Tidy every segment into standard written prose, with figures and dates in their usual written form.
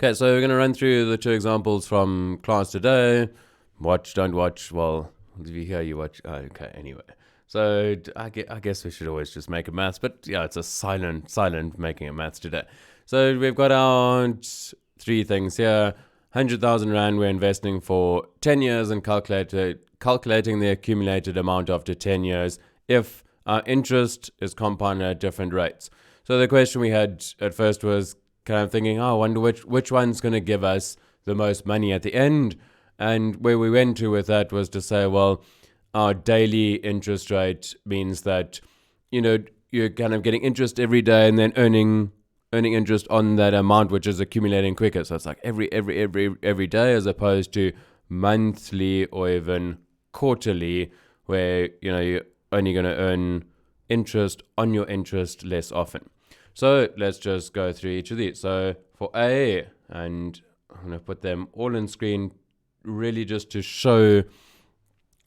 Okay, so we're going to run through the two examples from class today. Watch, don't watch. Well, if you hear, you watch. Oh, okay, anyway. So I guess we should always just make it maths, but yeah, it's a silent making it maths today. So we've got our three things here. 100,000 Rand we're investing for 10 years and calculating the accumulated amount after 10 years if our interest is compounded at different rates. So the question we had at first was kind of thinking, I wonder which one's going to give us the most money at the end. And where we went to with that was to say, well, our daily interest rate means that, you're kind of getting interest every day and then earning interest on that amount, which is accumulating quicker. So it's like every day, as opposed to monthly or even quarterly, where, you're only going to earn interest on your interest less often. So let's just go through each of these. So for A, and I'm going to put them all in screen really just to show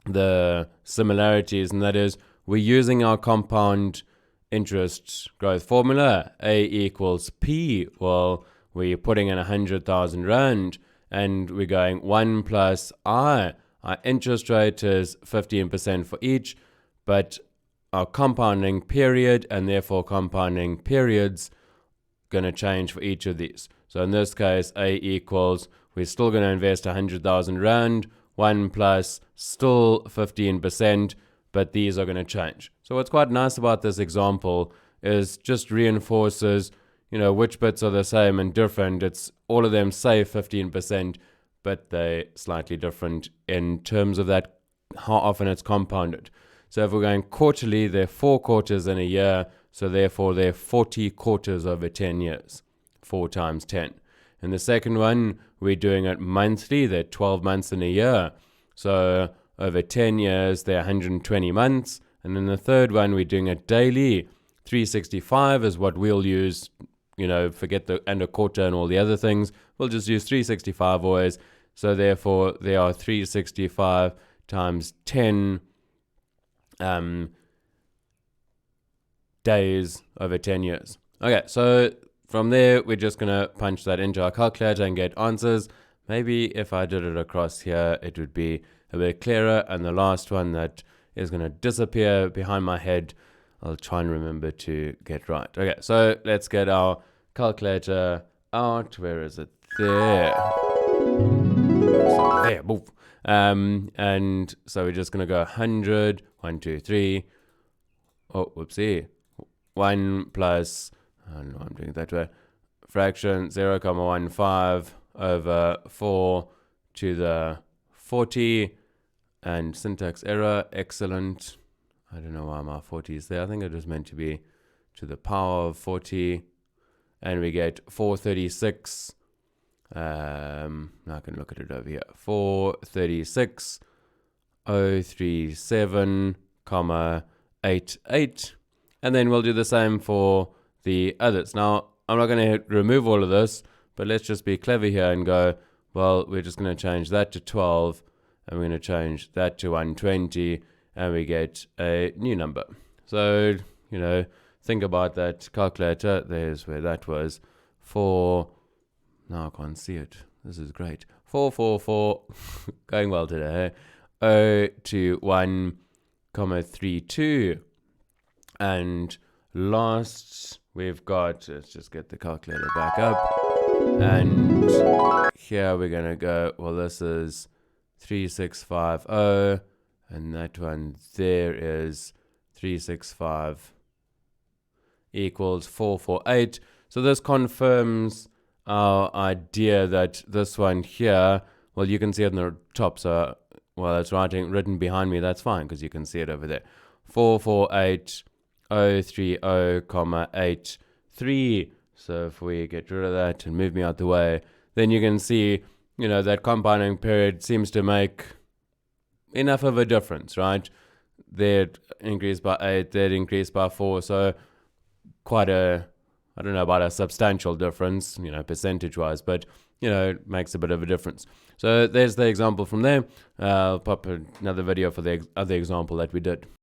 the similarities, and that is we're using our compound interest growth formula, A equals P. Well, we're putting in 100,000 Rand and we're going 1 plus I. Our interest rate is 15% for each, but our compounding period and therefore compounding periods going to change for each of these. So in this case, A equals, we're still going to invest 100,000 Rand, 1 plus still 15%, but these are going to change. So what's quite nice about this example is just reinforces, which bits are the same and different. It's all of them say 15%, but they're slightly different in terms of that, how often it's compounded. So if we're going quarterly, there are 4 quarters in a year, so therefore there are 40 quarters over 10 years, 4 times 10. And the second one, we're doing it monthly, there are 12 months in a year. So over 10 years, there are 120 months. And then the third one, we're doing it daily. 365 is what we'll use, forget the and a quarter and all the other things. We'll just use 365 always. So therefore, there are 365 times 10 days over 10 years. Okay, so from there, we're just going to punch that into our calculator and get answers. Maybe if I did it across here, it would be a bit clearer. And the last one that is going to disappear behind my head, I'll try and remember to get right. Okay, so let's get our calculator out. Where is it? There. So there, move. And so we're just going to go 100, 1, 2, 3. Oh, whoopsie. 1 plus, no, I'm doing it that way. Fraction 0.15 over 4 to the 40. And syntax error, excellent. I don't know why my 40 is there. I think it was meant to be to the power of 40. And we get 436. Now I can look at it over here. 436,037,88. And then we'll do the same for the others. Now, I'm not going to remove all of this, but let's just be clever here and go, well, we're just going to change that to 12, and we're going to change that to 120, and we get a new number. So, think about that calculator. There's where that was. Now I can't see it. This is great. 444, going well today. 021,32. And last, we've got, let's just get the calculator back up. And here we're going to go, well, this is 3650. And that one there is 365 equals 448. So this confirms our idea that this one here, well, you can see it in the top. So, well, it's written behind me. That's fine because you can see it over there. 448,030,83. So if we get rid of that and move me out the way, then you can see, that compounding period seems to make enough of a difference, right? There increased by 8, there increased by 4. So quite I don't know about a substantial difference, percentage-wise, but, it makes a bit of a difference. So there's the example from there. I'll pop another video for the other example that we did.